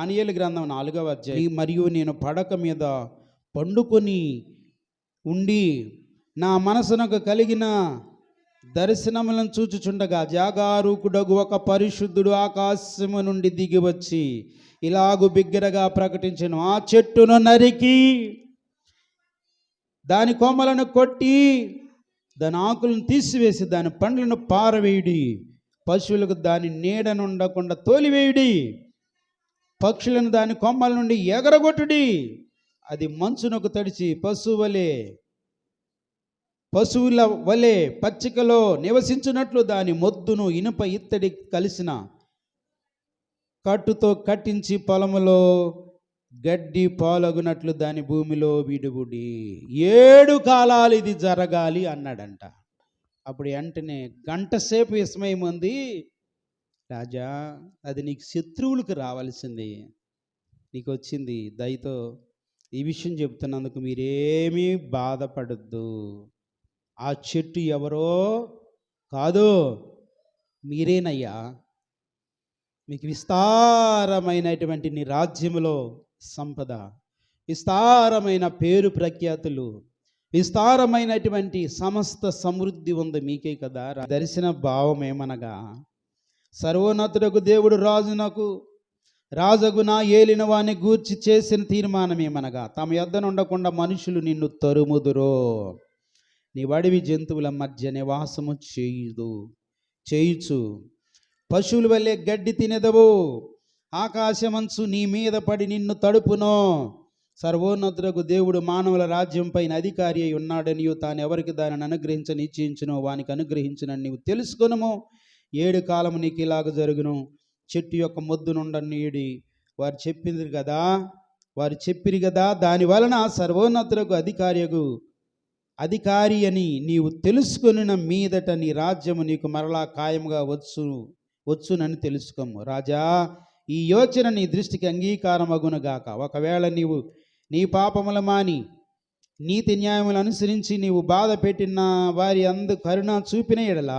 దానియేలు గ్రంథం 4వ అధ్యాయం. మరియు నేను పడక మీద పండుకొని ఉండి నా మనసునకు కలిగిన దర్శనములను చూచుచుండగా జాగారూకుడగు ఒక పరిశుద్ధుడు ఆకాశము నుండి దిగి వచ్చి ఇలాగు బిగ్గరగా ప్రకటించెను, ఆ చెట్టును నరికి దాని కొమ్మలను కొట్టి దాని ఆకులను తీసివేసి దాని పండ్లను పారవేయుడి, పశువులకు దాని నీడనుండకుండా తోలివేయుడి, పక్షులను దాని కొమ్మల నుండి ఎగరగొట్టుడి, అది మంచునకు తడిచి పశువుల వలె పచ్చికలో నివసించినట్లు దాని మొద్దును ఇనుప ఇత్తడి కలిసిన కట్టుతో కట్టించి పొలములో గడ్డి పాలగునట్లు దాని భూమిలో విడుగుడి. 7 కాలాలు ఇది జరగాలి అన్నాడంట. అప్పుడు వెంటనే గంట సేపు విస్మయం ఉంది, రాజా అది నీకు శత్రువులకు రావాల్సింది, నీకు వచ్చింది. దయతో ఈ విషయం చెప్తున్నందుకు మీరేమీ బాధపడద్దు. ఆ చెట్టు ఎవరో కాదు, మీరేనయ్యా. మీకు విస్తారమైనటువంటి నీ రాజ్యములో సంపద, విస్తారమైన పేరు ప్రఖ్యాతులు, విస్తారమైనటువంటి సమస్త సమృద్ధి ఉంది మీకే కదా. దర్శన భావం ఏమనగా, సర్వోన్నతుడకు దేవుడు రాజగున ఏలిన వాని గూర్చి చేసిన తీర్మానం ఏమనగా, తమ యొద్ద ఉండకుండా మనుషులు నిన్ను తరుముదురో, నీ అడవి జంతువుల మధ్య నివాసము చేయుచు పశువుల వల్లే గడ్డి తినెదవు, ఆకాశమంచు నీ మీద పడి నిన్ను తడుపునో. సర్వోన్నతులకు దేవుడు మానవుల రాజ్యం పైన అధికారి అయి ఉన్నాడనియు తాను ఎవరికి దానిని అనుగ్రహించని నిశ్చయించునో వానికి అనుగ్రహించునని నీవు తెలుసుకొనుము. 7 కాలము నీకు ఇలాగ జరుగును. చెట్టు యొక్క మొద్దునుండనీయుడి, వారు చెప్పిరి కదా, దాని వలన సర్వోన్నతులకు అధికారి అని నీవు తెలుసుకొనిన మీదట నీ రాజ్యము నీకు మరలా ఖాయముగా వచ్చునని తెలుసుకోము. రాజా, ఈ యోచన నీ దృష్టికి అంగీకారమగునుగాక. ఒకవేళ నీవు నీ పాపముల మాని నీతి న్యాయములు అనుసరించి నీవు బాధ పెట్టిన వారి అందు కరుణ చూపిన ఎడల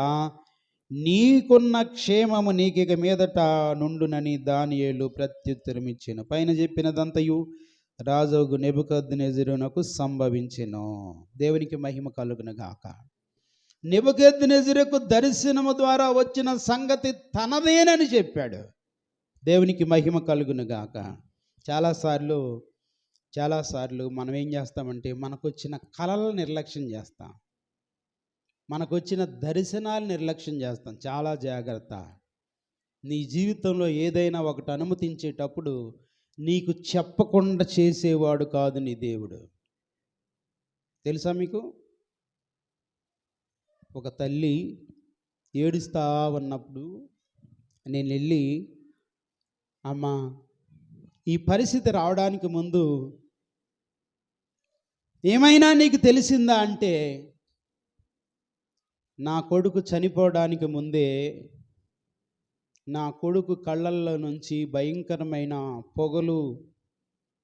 నీకున్న క్షేమము నీకిక మీదట నుండునని దానియేలు ప్రత్యుత్తరం ఇచ్చెను. పైన చెప్పినదంతయు రాజుగు నెబుకద్నెజరునకు సంభవించెను. దేవునికి మహిమ కలుగునుగాక. నెబుకద్నెజరుకు దర్శనము ద్వారా వచ్చిన సంగతి తనదేనని చెప్పాడు. దేవునికి మహిమ కలుగునుగాక. చాలాసార్లు మనం ఏం చేస్తామంటే, మనకు వచ్చిన కళలను నిర్లక్ష్యం చేస్తాం, మనకు వచ్చిన దర్శనాలు నిర్లక్ష్యం చేస్తాం. చాలా జాగ్రత్త. నీ జీవితంలో ఏదైనా ఒకటి అనుమతించేటప్పుడు నీకు చెప్పకుండా చేసేవాడు కాదు నీ దేవుడు. తెలుసా మీకు? ఒక తల్లి ఏడుస్తా ఉన్నప్పుడు నేను వెళ్ళి, అమ్మ ఈ పరిస్థితి రావడానికి ముందు ఏమైనా నీకు తెలిసిందా అంటే, నా కొడుకు చనిపోవడానికి ముందే నా కొడుకు కళ్ళల్లో నుంచి భయంకరమైన పొగలు,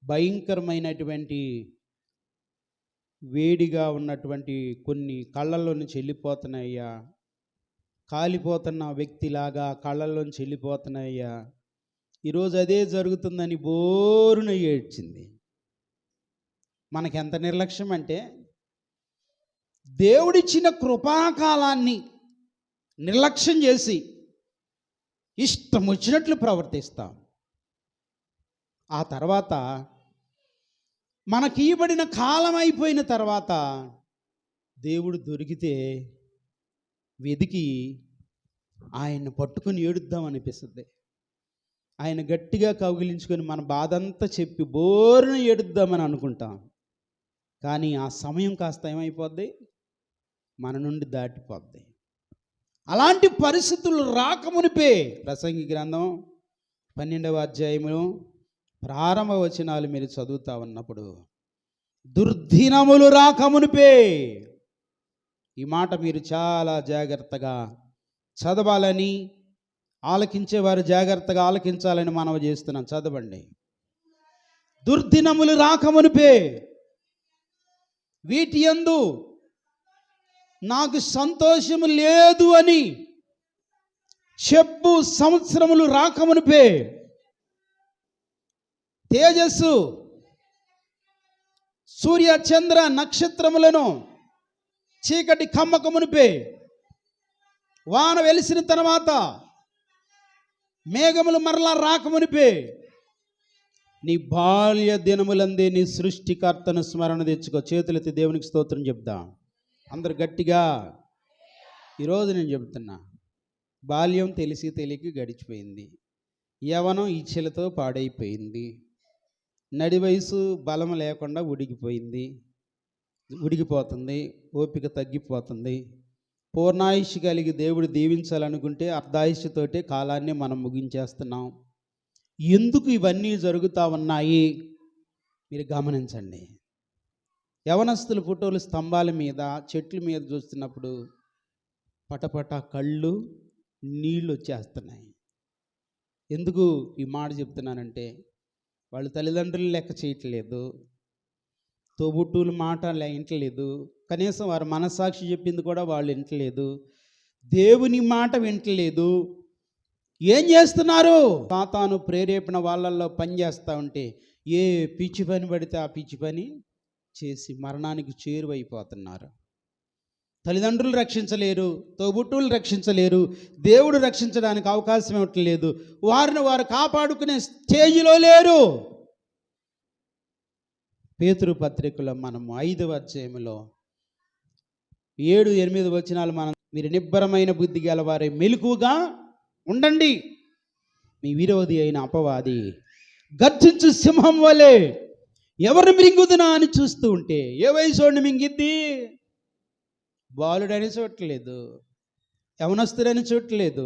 భయంకరమైనటువంటి వేడిగా ఉన్నటువంటి కొన్ని కళ్ళల్లో నుంచి వెళ్ళిపోతున్నాయ్యా, కాలిపోతున్న వ్యక్తిలాగా కళ్ళల్లో నుంచి వెళ్ళిపోతున్నాయ్యా, ఈరోజు అదే జరుగుతుందని బోరున ఏడ్చింది. మనకెంత నిర్లక్ష్యం అంటే, దేవుడిచ్చిన కృపాకాలాన్ని నిర్లక్ష్యం చేసి ఇష్టం వచ్చినట్లు ప్రవర్తిస్తాం. ఆ తర్వాత మనకి ఇవ్వబడిన కాలం అయిపోయిన తర్వాత దేవుడు దొరికితే వెతికి ఆయన్ని పట్టుకుని ఏడుద్దాం అనిపిస్తుంది. ఆయన గట్టిగా కౌగిలించుకొని మన బాధంతా చెప్పి బోరున ఏడుద్దామని అనుకుంటాం. కానీ ఆ సమయం కాస్త ఏమైపోద్ది, మన నుండి దాటిపోద్ది. అలాంటి పరిస్థితులు రాకమునిపే ప్రసంగి గ్రంథం 12వ అధ్యాయము ప్రారంభ వచనాలు మీరు చదువుతా ఉన్నప్పుడు, దుర్దినములు రాకమునిపే, ఈ మాట మీరు చాలా జాగ్రత్తగా చదవాలని, ఆలకించేవారు జాగ్రత్తగా ఆలకించాలని మనవి చేస్తున్నాం. చదవండి. దుర్దినములు రాకమునిపే వీటి యందు నాకు సంతోషము లేదు అని సంవత్సరములు రాకమునిపే తేజస్సు, సూర్య చంద్ర నక్షత్రములను చీకటి కమ్మక మునిపే, వాన వెలిసిన తర్వాత మేఘములు మరలా రాకమునిపే, నీ బాల్య దినములందే నీ సృష్టికర్తను స్మరణ తెచ్చుకో. చేతులెత్తి దేవునికి స్తోత్రం చెప్దాం అందరు గట్టిగా. ఈరోజు నేను చెబుతున్నా, బాల్యం తెలిసి తెలియక గడిచిపోయింది, యవ్వనం ఇచ్చలతో పాడైపోయింది, నడి వయసు బలం లేకుండా ఉడిగిపోతుంది, ఓపిక తగ్గిపోతుంది. పూర్ణాయుష్ కలిగి దేవుడు దీవించాలనుకుంటే అర్ధాయుష్తోటే కాలాన్ని మనం ముగించేస్తున్నాం. ఎందుకు ఇవన్నీ జరుగుతూ ఉన్నాయి మీరు గమనించండి. యవనస్తుల ఫోటోలు స్తంభాల మీద, చెట్ల మీద చూస్తున్నప్పుడు పటపట కళ్ళు నీళ్ళు వచ్చేస్తున్నాయి. ఎందుకు ఈ మాట చెప్తున్నానంటే, వాళ్ళు తల్లిదండ్రులు లెక్క చేయట్లేదు, తోబుట్టువుల మాట వింటలేదు, కనీసం వారి మనస్సాక్షి చెప్పింది కూడా వాళ్ళు వింటలేదు, దేవుని మాట వింటలేదు. ఏం చేస్తున్నారు? సాతాను ప్రేరేపణ వాళ్ళల్లో పని చేస్తూ ఉంటే ఏ పిచ్చి పని పడితే ఆ పిచ్చి పని చేసి మరణానికి చేరువైపోతున్నారు. తల్లిదండ్రులు రక్షించలేరు, తోబుట్టువులు రక్షించలేరు, దేవుడు రక్షించడానికి అవకాశం ఇవ్వట్లేదు, వారిని వారు కాపాడుకునే స్టేజిలో లేరు. పేతురు పత్రికలో మనము 5వ అధ్యాయంలో 7-8 వచనాలు మనం, మీరు నిబ్బరమైన బుద్ధి గలవారే మెలకువగా ఉండండి, మీ విరోధి అయిన అపవాది గర్జించు సింహం వలె ఎవరు మింగుదునా అని చూస్తూ ఉంటే, ఏ వయసోడిని మింగిద్ది? బాలుడని చూడట్లేదు, యవనస్తుడని చూడట్లేదు,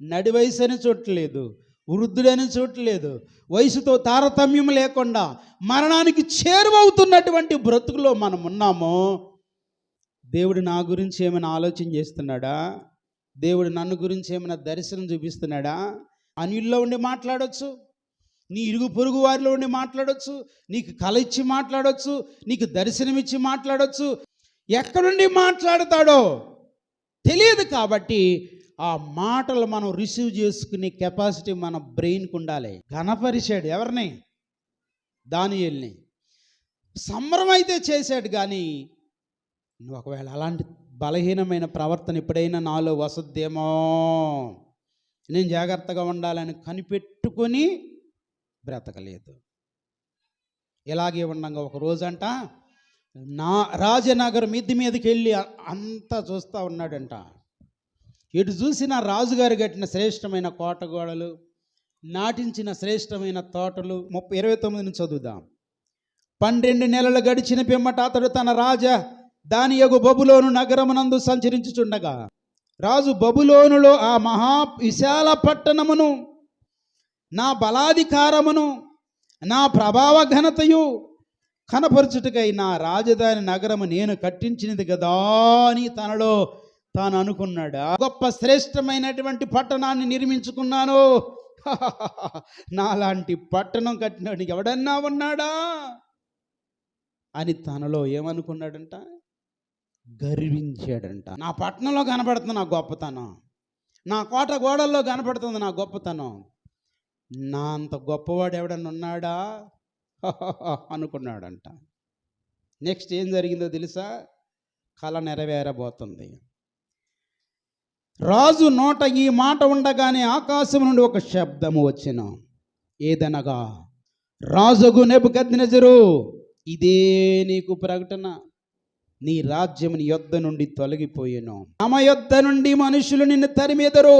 నడి వయసు అని చూడట్లేదు, వృద్ధుడని చూడట్లేదు, వయసుతో తారతమ్యం లేకుండా మరణానికి చేరువవుతున్నటువంటి బ్రతుకులో మనం ఉన్నాము. దేవుడు నా గురించి ఏమైనా ఆలోచన చేస్తున్నాడా? దేవుడు నన్ను గురించి ఏమైనా దర్శనం చూపిస్తున్నాడా? అన్యుల్లో ఉండి మాట్లాడవచ్చు, నీ ఇరుగు పొరుగు వారిలో ఉండి మాట్లాడవచ్చు, నీకు కల ఇచ్చి మాట్లాడవచ్చు, నీకు దర్శనమిచ్చి మాట్లాడవచ్చు. ఎక్కడుండి మాట్లాడతాడో తెలియదు. కాబట్టి ఆ మాటలు మనం రిసీవ్ చేసుకునే కెపాసిటీ మన బ్రెయిన్కి ఉండాలి. ఘనపరిచాడు ఎవరిని? దానియేలుని. సంబరం అయితే చేశాడు, కానీ ఒకవేళ అలాంటి బలహీనమైన ప్రవర్తన ఎప్పుడైనా నాలో వసద్దేమో, నేను జాగ్రత్తగా ఉండాలని కనిపెట్టుకొని బ్రతకలేదు. ఇలాగే ఉండగా ఒక రోజంట రాజనగర్ మిద్ది మీదకి వెళ్ళి అంతా చూస్తూ ఉన్నాడంట. ఎటు చూసిన రాజుగారు కట్టిన శ్రేష్టమైన కోటగోడలు, నాటించిన శ్రేష్టమైన తోటలు. 29 చదువుదాం. 12 నెలలు గడిచిన పిమ్మట అతడు తన దానియగు బబులోను నగరమునందు సంచరించుచుండగా, రాజు బబులోనులో ఆ మహా విశాల పట్టణమును, నా బలాధికారమును, నా ప్రభావ ఘనతయు కనపరచుటకై నా రాజధాని నగరము నేను కట్టించినది కదా అని తనలో తాను అనుకున్నాడు. గొప్ప శ్రేష్టమైనటువంటి పట్టణాన్ని నిర్మించుకున్నాను, నాలాంటి పట్టణం కట్టినాడు ఎవడన్నా ఉన్నాడా అని తనలో ఏమనుకున్నాడంట? గర్వించాడంట. నా పట్టణంలో కనపడుతుంది నా గొప్పతనం, నా కోట గోడల్లో కనపడుతుంది నా గొప్పతనం, నా అంత గొప్పవాడు ఎవడన్నా ఉన్నాడా అనుకున్నాడంట. నెక్స్ట్ ఏం జరిగిందో తెలుసా? కళ నెరవేరబోతుంది. రాజు నోట ఈ మాట ఉండగానే ఆకాశం నుండి ఒక శబ్దము వచ్చెను. ఏదనగా, రాజుగు నెబుకద్నెజరు, ఇదే నీకు ప్రకటన, నీ రాజ్యం నీ యొద్ద నుండి తొలగిపోయెను, తమ యొద్ద నుండి మనుషులు నిన్ను తరిమెదరు,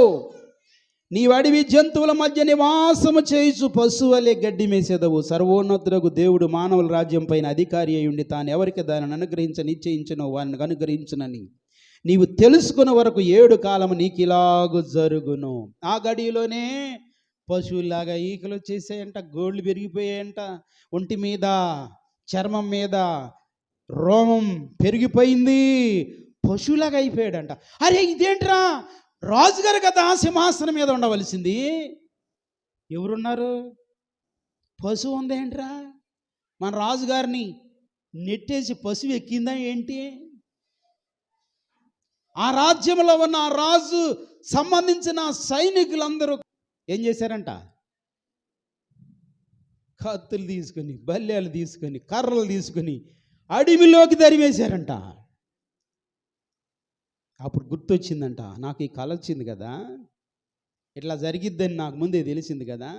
నీవు అడవి జంతువుల మధ్య నివాసము చేయుచు పశువులే గడ్డి మేసేదవు. సర్వోన్నతులకు దేవుడు మానవుల రాజ్యం పైన అధికారి అయి ఉండి తాను ఎవరికి దానిని నిశ్చయించను వారిని అనుగ్రహించునని నీవు తెలుసుకున్న వరకు 7 కాలము నీకు ఇలాగు జరుగును. ఆ గడిలోనే పశువులాగా ఈకలు వచ్చేసాయంట, గోళ్ళు పెరిగిపోయాయంట, ఒంటి మీద చర్మం మీద రోమం పెరిగిపోయింది, పశువులాగా అయిపోయాడంట. అరే ఇదేంట్రా, రాజుగారు కదా సింహాసనం మీద ఉండవలసింది, ఎవరున్నారు? పశువు ఉందేంట్రా? మన రాజుగారిని నెట్టేసి పశువు ఎక్కిందా ఏంటి? ఆ రాజ్యంలో ఉన్న ఆ రాజు సంబంధించిన సైనికులందరూ ఏం చేశారంట? కత్తులు తీసుకొని, బల్లేలు తీసుకొని, కర్రలు తీసుకొని అడవిలోకి తరివేశారంట. అప్పుడు గుర్తొచ్చిందంట, నాకు ఈ కల వచ్చింది కదా, ఇట్లా జరిగిద్దని నాకు ముందే తెలిసింది కదా,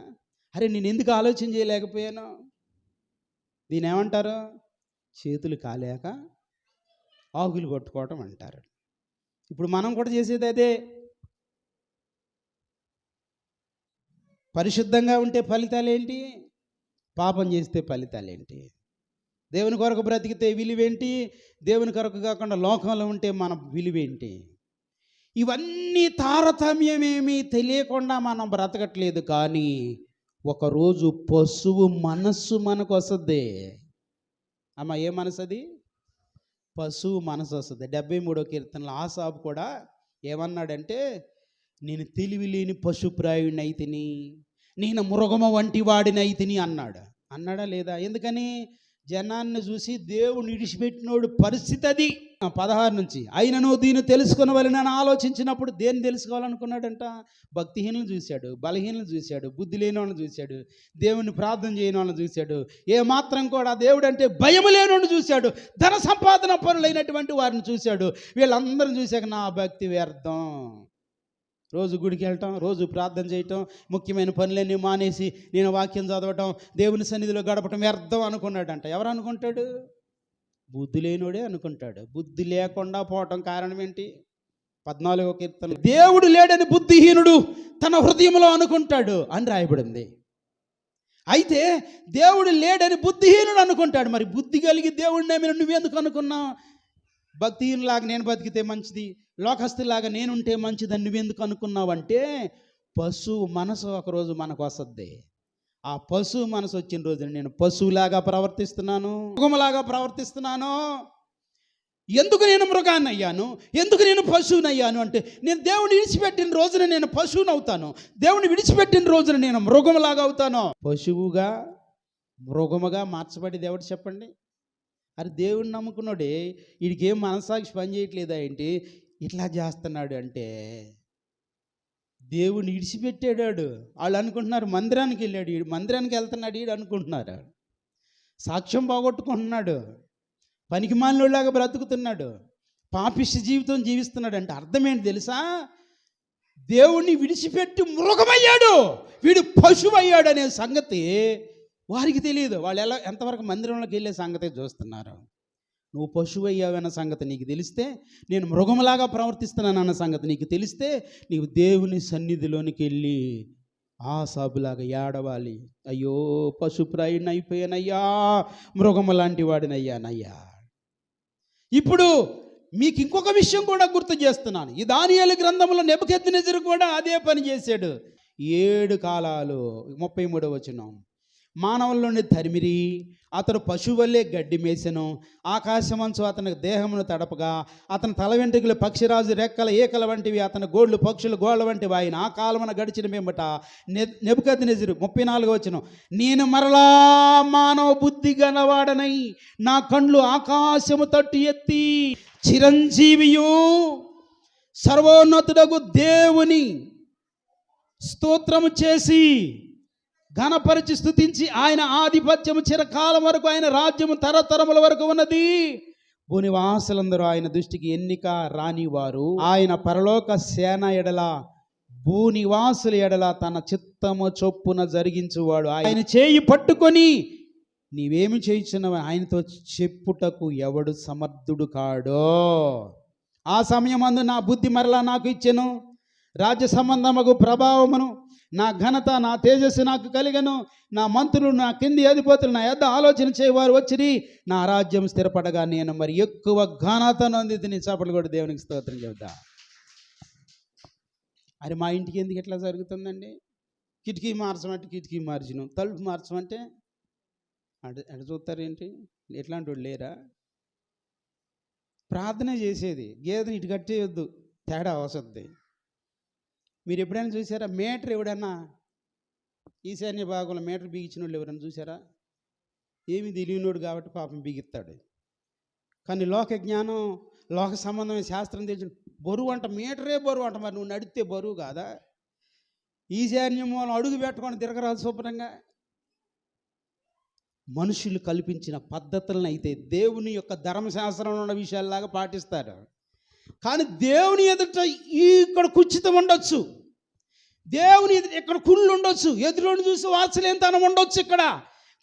అరే నేను ఎందుకు ఆలోచన చేయలేకపోయాను? దీని ఏమంటారు? చేతులు కాలేక ఆకులు కొట్టుకోవటం అంటారు. ఇప్పుడు మనం కూడా చేసేది అదే. పరిశుద్ధంగా ఉంటే ఫలితాలేంటి? పాపం చేస్తే ఫలితాలేంటి? దేవుని కొరకు బ్రతికితే విలువేంటి? దేవుని కొరకు కాకుండా లోకంలో ఉంటే మన విలువేంటి? ఇవన్నీ తారతమ్యమేమీ తెలియకుండా మనం బ్రతకట్లేదు. కానీ ఒకరోజు పశువు మనస్సు మనకు వస్తుంది. అమ్మ, ఏ మనసు అది? పశువు మనసు వస్తుంది. 73వ కీర్తనలో ఆసాపు కూడా ఏమన్నాడంటే, నేను తెలివి లేని పశుప్రాయుడిని అయితిని, నేను మృగమ వంటి వాడిని అయితిని అన్నాడా లేదా? ఎందుకని? జనాన్ని చూసి దేవుని విడిచిపెట్టినోడు పరిస్థితి అది. 16 నుంచి, అయినను దీన్ని తెలుసుకునవలెనని ఆలోచించినప్పుడు దేన్ని తెలుసుకోవాలనుకున్నాడంట? భక్తిహీనులను చూశాడు, బలహీనులను చూశాడు, బుద్ధి లేని వాళ్ళని చూశాడు, దేవుని ప్రార్థన చేయని వాళ్ళని చూశాడు, ఏమాత్రం కూడా దేవుడు అంటే భయం లేని చూశాడు, ధన సంపాదన పనులైనటువంటి వారిని చూశాడు. వీళ్ళందరిని చూశాక నా భక్తి వ్యర్థం, రోజు గుడికి వెళ్ళటం, రోజు ప్రార్థన చేయటం, ముఖ్యమైన పనులన్నీ మానేసి నేను వాక్యం చదవటం, దేవుని సన్నిధిలో గడపటం వ్యర్థం అనుకున్నాడంట. ఎవరు అనుకుంటాడు? బుద్ధి లేనోడే అనుకుంటాడు. బుద్ధి లేకుండా పోవటం కారణం ఏంటి? 14వ కీర్తన, దేవుడు లేడని బుద్ధిహీనుడు తన హృదయంలో అనుకుంటాడు అని రాయబడింది. అయితే దేవుడు లేడని బుద్ధిహీనుడు అనుకుంటాడు. మరి బుద్ధి కలిగి దేవుడిని ఏమైనా నువ్వెందుకు అనుకున్నావు? భక్తిహీనులాగా నేను బతికితే మంచిది, లోకస్తులాగా నేనుంటే మంచిదని నువ్వెందుకు అనుకున్నావంటే, పశువు మనసు ఒకరోజు మనకు వస్తుంది. ఆ పశువు మనసు వచ్చిన రోజున నేను పశువులాగా ప్రవర్తిస్తున్నాను, మృగములాగా ప్రవర్తిస్తున్నాను. ఎందుకు నేను మృగాన్ని అయ్యాను, ఎందుకు నేను పశువుని అయ్యాను అంటే, నేను దేవుని విడిచిపెట్టిన రోజున నేను పశువుని అవుతాను, దేవుని విడిచిపెట్టిన రోజున నేను మృగములాగా అవుతాను. పశువుగా మృగముగా మార్చబడేది ఎవడు చెప్పండి? అరే దేవుడిని నమ్ముకున్నాడే, వీడికి ఏం మనసాక్షి పని చేయట్లేదా ఏంటి ఇట్లా చేస్తున్నాడు అంటే? దేవుడిని విడిచిపెట్టాడు. వాళ్ళు అనుకుంటున్నారు మందిరానికి వెళ్ళాడు, వీడు మందిరానికి వెళ్తున్నాడు వీడు అనుకుంటున్నారు. సాక్ష్యం పోగొట్టుకుంటున్నాడు, పనికి మాలినోళ్ళలాగా బ్రతుకుతున్నాడు, పాపిష్టి జీవితం జీవిస్తున్నాడు. అంటే అర్థం ఏంటి తెలుసా? దేవుణ్ణి విడిచిపెట్టి మృగమయ్యాడు, వీడు పశువు అయ్యాడు అనే సంగతి వారికి తెలియదు. వాళ్ళు ఎంతవరకు మందిరంలోకి వెళ్ళే సంగతి చూస్తున్నారు. నువ్వు పశువు అయ్యావన్న సంగతి నీకు తెలిస్తే, నేను మృగంలాగా ప్రవర్తిస్తున్నానన్న సంగతి నీకు తెలిస్తే, నీవు దేవుని సన్నిధిలోనికి వెళ్ళి ఆసాబులాగా ఏడవాలి, అయ్యో పశుప్రాయుడిని అయిపోయానయ్యా, మృగము లాంటి వాడిని అయ్యానయ్యా. ఇప్పుడు మీకు ఇంకొక విషయం కూడా గుర్తు చేస్తున్నాను. ఈ దానియేలు గ్రంథంలో నెబుకద్నెజరు కూడా అదే పని చేశాడు. 7 కాలాలు 33వ వచనం, మానవుల్లోని తరిమిరి, అతడు పశువులే గడ్డి మేసెను, ఆకాశమంచు అతని దేహమును తడపగా, అతని తల వెంట్రుకలు పక్షిరాజు రెక్కల ఏకల వంటివి, అతని గోళ్ళు పక్షుల గోళ్ళ వంటివి ఆయన. ఆ కాలమున గడిచిన మేమట నెబుకద్నెజరు 34వ వచనం, నేను మరలా మానవ బుద్ధి గలవాడనై నా కండ్లు ఆకాశము తట్టు ఎత్తి చిరంజీవియు సర్వోన్నతుడగు దేవుని స్తోత్రము చేసి ఘనపరిచి స్తుతించి, ఆయన ఆధిపత్యము చిరకాలం వరకు, ఆయన రాజ్యము తరతరముల వరకు ఉన్నది. భూనివాసులందరూ ఆయన దృష్టికి ఎన్నిక రానివారు. ఆయన పరలోక సేన ఎడల, భూనివాసుల ఎడల తన చిత్తము చొప్పున జరిగించువాడు. ఆయన చేయి పట్టుకొని నీవేమి చేయుచున్నావు ఆయనతో చెప్పుటకు ఎవడు సమర్థుడు కాడో. ఆ సమయమందు నా బుద్ధి మరలా నాకు ఇచ్చెను, రాజ్య సంబంధముకు ప్రభావమును, నా ఘనత నా తేజస్సు నాకు కలిగను, నా మంత్రులు నా కింది అధిపతులు నా యొద్ద ఆలోచన చేయవారు వచ్చిరి, నా రాజ్యం స్థిరపడగా నేను మరి ఎక్కువ ఘనతను అందితిని. చప్పట్లు కూడా దేవునికి స్తోత్రం చెబుతా. అరే మా ఇంటికి ఎందుకు ఎట్లా జరుగుతుందండి? కిటికీ మార్చమంటే కిటికీ మార్చిను, తలుపు మార్చమంటే అటు చూస్తారేంటి? ఎట్లాంటి వాళ్ళు లేరా? ప్రార్థన చేసేది, గేదెని ఇటు కట్టేయొద్దు, తేడా వస్తుంది. మీరు ఎప్పుడైనా చూసారా మీటర్ ఎవడన్నా ఈశాన్య భాగంలో మీటర్ బిగించిన వాళ్ళు ఎవరైనా చూసారా? ఏమి తెలియనోడు కాబట్టి పాపం బిగిస్తాడు. కానీ లోక జ్ఞానం, లోక సంబంధమైన శాస్త్రం తెలిసిన బరువు అంట, మీటరే బరువు అంట. మరి నువ్వు నడిస్తే బరువు కాదా? ఈశాన్య మూలం అడుగు పెట్టుకొని తిరగరాదు శుభ్రంగా. మనుషులు కల్పించిన పద్ధతులను అయితే దేవుని యొక్క ధర్మశాస్త్రంలో ఉన్న విషయాల్లాగా పాటిస్తారు. కానీ దేవుని ఎదుట ఇక్కడ కుచితం ఉండొచ్చు, దేవుని ఎదుట ఇక్కడ కుళ్ళు ఉండొచ్చు, ఎదురుని చూసి వాత్సల్యంతనం ఉండొచ్చు ఇక్కడ.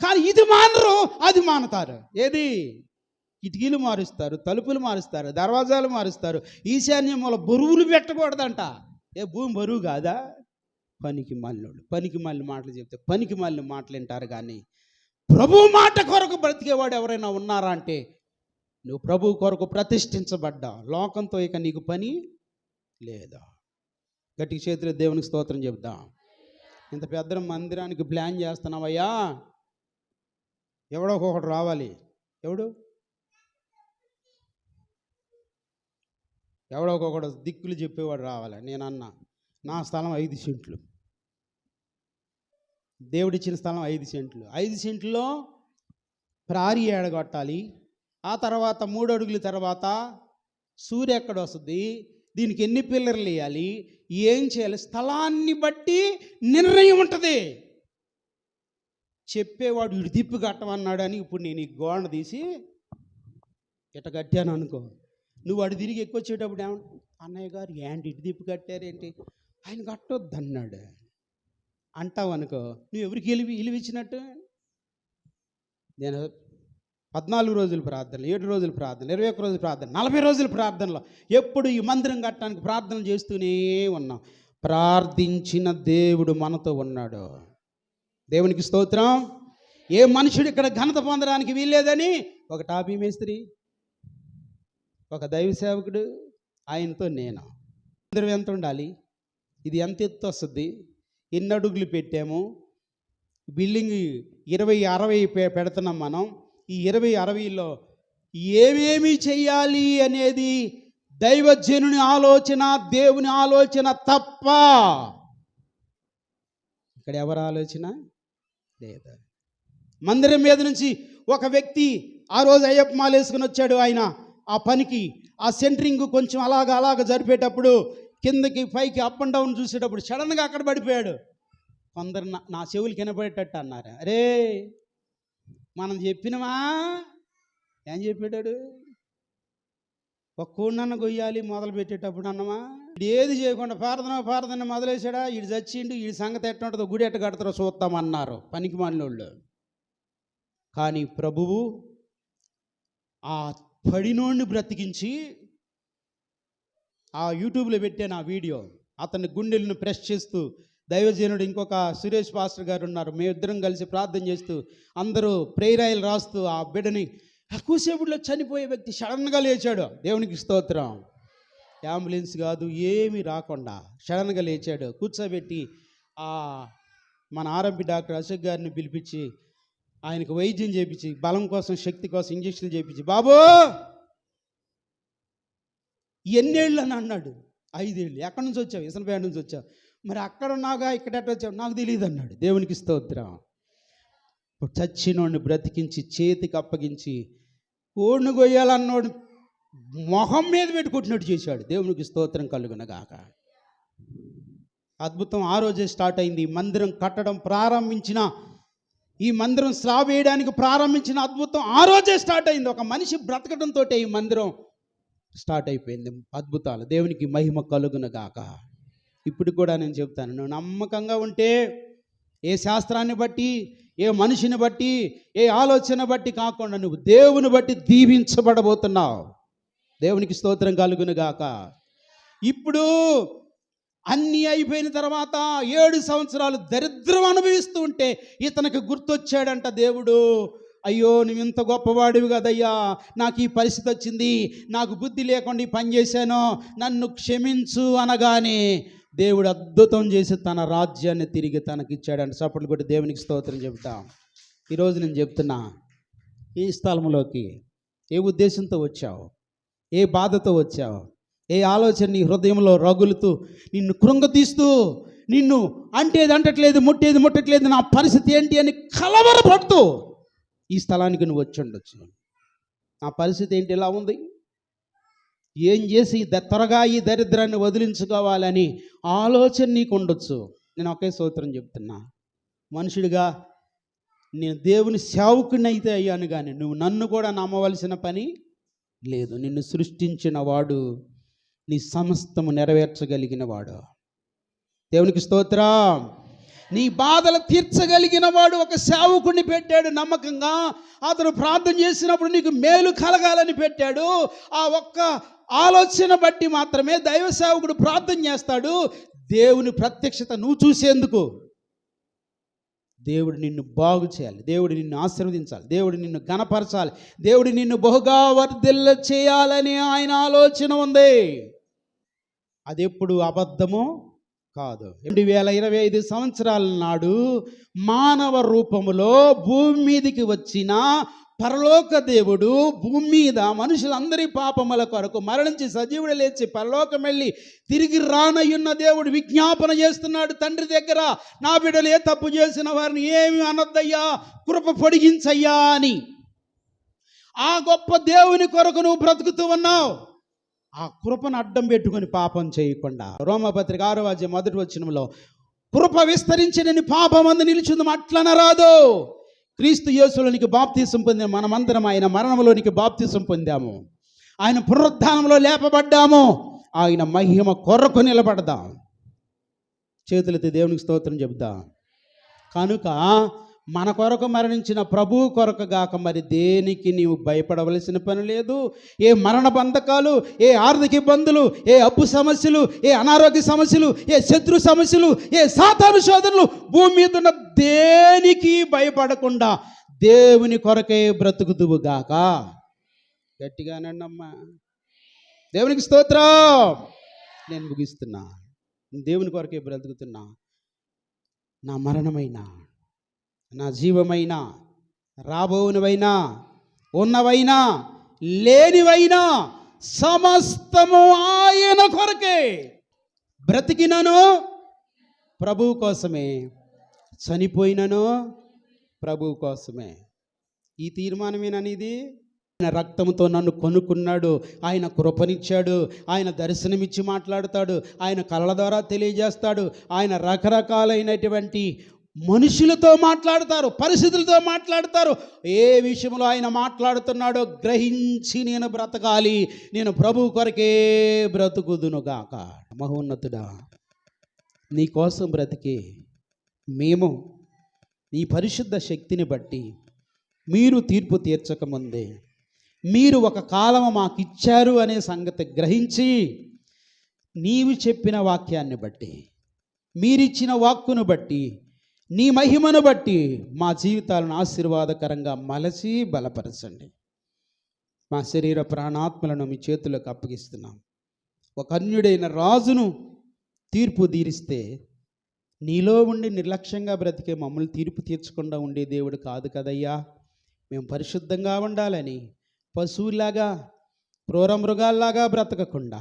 కానీ ఇది మానరు, అది మానతారు. ఏది? కిటికీలు మారుస్తారు, తలుపులు మారుస్తారు, దర్వాజాలు మారుస్తారు. ఈశాన్యం వల్ల బరువులు పెట్టకూడదంట. ఏ భూమి బరువు కాదా? పనికి మాలినోళ్ళు పనికి మాలిన మాటలు చెప్తే పనికి మాలిన మాటలు వింటారు. కానీ ప్రభు మాట కొరకు బ్రతికేవాడు ఎవరైనా ఉన్నారా అంటే, నువ్వు ప్రభు కొరకు ప్రతిష్ఠించబడ్డా, లోకంతో ఇక నీకు పని లేదా. గట్టి చేతిలో దేవునికి స్తోత్రం చెప్దాం. ఇంత పెద్ద మందిరానికి ప్లాన్ చేస్తున్నావయ్యా, ఎవడో ఒకడు రావాలి. ఎవడో ఒకడు దిక్కులు చెప్పేవాడు రావాలి. నేనన్నా నా స్థలం 5 సెంట్లు, దేవుడిచ్చిన స్థలం 5 సెంట్లు. 5 సెంట్లో ప్రారి ఏడగొట్టాలి. ఆ తర్వాత 3 అడుగుల తర్వాత సూర్య ఎక్కడ వస్తుంది, దీనికి ఎన్ని పిల్లర్లు వేయాలి, ఏం చేయాలి, స్థలాన్ని బట్టి నిర్ణయం ఉంటుంది. చెప్పేవాడు ఇటు తిప్పి కట్టమన్నాడు అని ఇప్పుడు నేను ఈ గోడ తీసి ఇట కట్టాను అనుకో, నువ్వు అటు తిరిగి ఎక్కువ వచ్చేటప్పుడు అన్నయ్య గారు ఏంటి ఇటు తిప్పి కట్టారేంటి, ఆయన కట్టొద్దు అన్నాడు అంటావు అనుకో, నువ్వు ఎవరికి ఇలివిచ్చినట్టు? నేను 14 రోజుల ప్రార్థనలు, 7 రోజుల ప్రార్థనలు, 21 రోజుల ప్రార్థన, 40 రోజుల ప్రార్థనలో ఎప్పుడు ఈ మందిరం కట్టడానికి ప్రార్థన చేస్తూనే ఉన్నాం. ప్రార్థించిన దేవుడు మనతో ఉన్నాడు. దేవునికి స్తోత్రం. ఏ మనుషుడు ఇక్కడ ఘనత పొందడానికి వీల్లేదని ఒక టాపీ మేస్త్రి, ఒక దైవ సేవకుడు, ఆయనతో నేను. మందిరం ఎంత ఉండాలి, ఇది ఎంత ఎత్తు వస్తుంది, ఎన్ని అడుగులు పెట్టాము, బిల్డింగ్ 20-60 పెడుతున్నాం మనం. ఈ 20-60లో ఏమేమి చెయ్యాలి అనేది దైవజనుని ఆలోచన, దేవుని ఆలోచన తప్ప ఇక్కడ ఎవరి ఆలోచన లేదా. మందిరం మీద నుంచి ఒక వ్యక్తి ఆ రోజు అయ్యప్ప మాల వేసుకుని వచ్చాడు. ఆయన ఆ పనికి ఆ సెంటరింగ్ కొంచెం అలాగ జరిపేటప్పుడు కిందకి పైకి అప్ అండ్ డౌన్ చూసేటప్పుడు సడన్గా అక్కడ పడిపోయాడు. కొందరు నా చెవులు వినపడేటట్టు అన్నారు. అరే మనం చెప్పినవా? ఏం చెప్పాడు? ఒక కోడినన్న కొయ్యాలి మొదలు పెట్టేటప్పుడు అన్నమా, ఇది ఏది చేయకుండా ప్రార్థన మొదలేసాడా, ఇటు చచ్చిండు, ఈ సంగతి ఎట్ట ఉంటుందో, గుడి ఎట్ట కడతారో చూస్తామన్నారు పనికి మాలినోళ్ళు. కానీ ప్రభువు ఆ పడినోడిని బ్రతికించి, ఆ యూట్యూబ్లో పెట్టాను ఆ వీడియో, అతని గుండెలను ప్రెస్ చేస్తూ దైవజనుడు ఇంకొక సురేష్ పాస్టర్ గారు ఉన్నారు, మేమిద్దరం కలిసి ప్రార్థన చేస్తూ అందరూ ప్రేయర్ ఆయిల్ రాస్తూ ఆ బిడ్డని, ఎక్కువసేపులో చనిపోయే వ్యక్తి సడన్గా లేచాడు. దేవునికి స్తోత్రం. అంబులెన్స్ కాదు ఏమీ రాకుండా సడన్గా లేచాడు. కూర్చోబెట్టి మన ఆర్ఎంపీ డాక్టర్ అశోక్ గారిని పిలిపించి ఆయనకు వైద్యం చేయించి, బలం కోసం శక్తి కోసం ఇంజక్షన్లు చేయించి, బాబు ఎన్నేళ్ళు అని అన్నాడు. 5 ఏళ్ళు. ఎక్కడి నుంచి వచ్చావు? ఇసనపేట నుంచి వచ్చావు. మరి అక్కడ ఉన్నాగా ఇక్కడ ఎట్ట వచ్చావు? నాకు తెలియదు అన్నాడు. దేవునికి స్తోత్రం. చచ్చినోడిని బ్రతికించి చేతికి అప్పగించి కోడిని కొయ్యాలన్నోడు మొహం మీద పెట్టుకుంటున్నట్టు చేశాడు. దేవునికి స్తోత్రం కలుగునగాక. అద్భుతం ఆ రోజే స్టార్ట్ అయింది. మందిరం కట్టడం ప్రారంభించిన, ఈ మందిరం స్లాబ్ వేయడానికి ప్రారంభించిన అద్భుతం ఆ రోజే స్టార్ట్ అయింది. ఒక మనిషి బ్రతకడంతో ఈ మందిరం స్టార్ట్ అయిపోయింది. అద్భుతాలు. దేవునికి మహిమ కలుగునగాక. ఇప్పుడు కూడా నేను చెప్తాను, నువ్వు నమ్మకంగా ఉంటే ఏ శాస్త్రాన్ని బట్టి, ఏ మనిషిని బట్టి, ఏ ఆలోచన బట్టి కాకుండా నువ్వు దేవుని బట్టి దీవించబడబోతున్నావు. దేవునికి స్తోత్రం కలుగునుగాక. ఇప్పుడు అన్నీ అయిపోయిన తర్వాత 7 సంవత్సరాలు దరిద్రం అనుభవిస్తూ ఉంటే ఇతనికి గుర్తొచ్చాడంట దేవుడు. అయ్యో నువ్వు ఇంత గొప్పవాడివి కదయ్యా, నాకు ఈ పరిస్థితి వచ్చింది, నాకు బుద్ధి లేకుండా ఈ పని చేశాను, నన్ను క్షమించు అనగానే దేవుడు అద్భుతం చేసి తన రాజ్యాన్ని తిరిగి తనకిచ్చాడంట. చప్పట్లు కొట్టి దేవునికి స్తోత్రం చెప్తాం. ఈరోజు నేను చెప్తున్నా, ఈ స్థలంలోకి ఏ ఉద్దేశంతో వచ్చావు, ఏ బాధతో వచ్చావు, ఏ ఆలోచన నీ హృదయంలో రగులుతూ నిన్ను కృంగతీస్తూ, నిన్ను అంటేది అంటట్లేదు, ముట్టేది ముట్టట్లేదు, నా పరిస్థితి ఏంటి అని కలవరపడుతూ ఈ స్థలానికి నువ్వు వచ్చి ఉండొచ్చు. నా పరిస్థితి ఏంటి ఇలా ఉంది, ఏం చేసి త్వరగా ఈ దరిద్రాన్ని వదిలించుకోవాలని ఆలోచన నీకు ఉండొచ్చు. నేను ఒకే స్తోత్రం చెప్తున్నా, మనుషుడిగా నేను దేవుని సేవకుని అయితే అయ్యాను, కానీ నువ్వు నన్ను కూడా నమ్మవలసిన పని లేదు. నిన్ను సృష్టించిన వాడు నీ సమస్తము నెరవేర్చగలిగిన వాడు. దేవునికి స్తోత్రం. నీ బాధలు తీర్చగలిగిన వాడు ఒక సేవకుడిని పెట్టాడు నమ్మకంగా. అతను ప్రార్థన చేసినప్పుడు నీకు మేలు కలగాలని పెట్టాడు. ఆ ఒక్క ఆలోచన బట్టి మాత్రమే దైవ సేవకుడు ప్రార్థన చేస్తాడు. దేవుని ప్రత్యక్షత నువ్వు చూసేందుకు. దేవుడు నిన్ను బాగు చేయాలి, దేవుడు నిన్ను ఆశీర్వదించాలి, దేవుడు నిన్ను ఘనపరచాలి, దేవుడు నిన్ను బహుగా వర్ధిల్ల చేయాలని ఆయన ఆలోచన ఉంది. అది ఎప్పుడు అబద్ధమో కాదు. 2025 సంవత్సరాల నాడు మానవ రూపములో భూమి మీదికి వచ్చిన పరలోక దేవుడు భూమి మీద మనుషులందరి పాపముల కొరకు మరణించి సజీవుడు లేచి పరలోకం వెళ్ళి తిరిగి రానయ్యున్న దేవుడు విజ్ఞాపన చేస్తున్నాడు తండ్రి దగ్గర, నా బిడ్డలు ఏ తప్పు చేసిన వారిని ఏమి అనొద్దయ్యా, కృప పొడిగించయ్యా అని. ఆ గొప్ప దేవుని కొరకు నువ్వు బ్రతుకుతూ ఉన్నావు. ఆ కృపను అడ్డం పెట్టుకొని పాపం చేయకుండా. రోమపత్రిక 6వ అధ్యాయం 1వ వచనంలో కృప విస్తరించి నేను పాపమందు నిలిచింది అట్లనరాదు. క్రీస్తు యేసులోనికి బాప్తీసం పొందిన మనమందరం ఆయన మరణంలోనికి బాప్తీసం పొందాము, ఆయన పునరుద్ధానంలో లేపబడ్డాము, ఆయన మహిమ కొరకు నిలబడదాం. చేతులెత్తి దేవునికి స్తోత్రం చెబుదాం. కనుక మన కొరకు మరణించిన ప్రభువు కొరకు గాక మరి దేనికి నీవు భయపడవలసిన పని లేదు. ఏ మరణ బంధకాలు, ఏ ఆర్థిక ఇబ్బందులు, ఏ అప్పు సమస్యలు, ఏ అనారోగ్య సమస్యలు, ఏ శత్రు సమస్యలు, ఏ సాతాను శోధనలు, భూమి మీద ఉన్న దేనికి భయపడకుండా దేవుని కొరకే బ్రతుకుదువు గాక. గట్టిగానండమ్మా, దేవునికి స్తోత్రం. నేను ముగిస్తున్నా. దేవుని కొరకే బ్రతుకుతున్నా. నా మరణమైనా, నా జీవమైనా, రాబోవునివైనా, ఉన్నవైనా, లేనివైనా సమస్తము ఆయన కొరకే. బ్రతికినను ప్రభువు కోసమే, చనిపోయినను ప్రభువు కోసమే. ఈ తీర్మానమేననిది. ఆయన రక్తంతో నన్ను కొనుక్కున్నాడు, ఆయన కృపనిచ్చాడు, ఆయన దర్శనమిచ్చి మాట్లాడతాడు, ఆయన కళల ద్వారా తెలియజేస్తాడు, ఆయన రకరకాలైనటువంటి మనుషులతో మాట్లాడతారు, పరిస్థితులతో మాట్లాడతారు. ఏ విషయంలో ఆయన మాట్లాడుతున్నాడో గ్రహించి నేను బ్రతకాలి, నేను ప్రభు కొరకే బ్రతుకుదునుగాక. మహోన్నతుడా, నీ కోసం బ్రతికి మేము నీ పరిశుద్ధ శక్తిని బట్టి మీరు తీర్పు తీర్చకముందే మీరు ఒక కాలము మాకు ఇచ్చారు అనే సంగతి గ్రహించి నీవు చెప్పిన వాక్యాన్ని బట్టి, మీరిచ్చిన వాక్కును బట్టి, నీ మహిమను బట్టి మా జీవితాలను ఆశీర్వాదకరంగా మలచి బలపరచండి. మా శరీర ప్రాణాత్మలను మీ చేతులకు అప్పగిస్తున్నాం. ఒక అన్యుడైన రాజును తీర్పు తీరిస్తే నీలో ఉండి నిర్లక్ష్యంగా బ్రతికే మమ్మల్ని తీర్పు తీర్చకుండా ఉండే దేవుడు కాదు కదయ్యా. మేము పరిశుద్ధంగా ఉండాలని పశువులాగా, క్రూర మృగాల్లాగా బ్రతకకుండా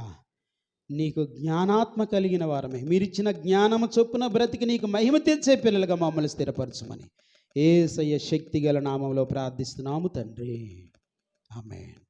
నీకు జ్ఞానాత్మ కలిగిన వారమే, మీరిచ్చిన జ్ఞానము చొప్పున బ్రతికి నీకు మహిమ తెచ్చే పిల్లలుగా మమ్మల్ని స్థిరపరచమని యేసయ్య శక్తి గల నామములో ప్రార్థిస్తున్నాము తండ్రి. ఆమేన్.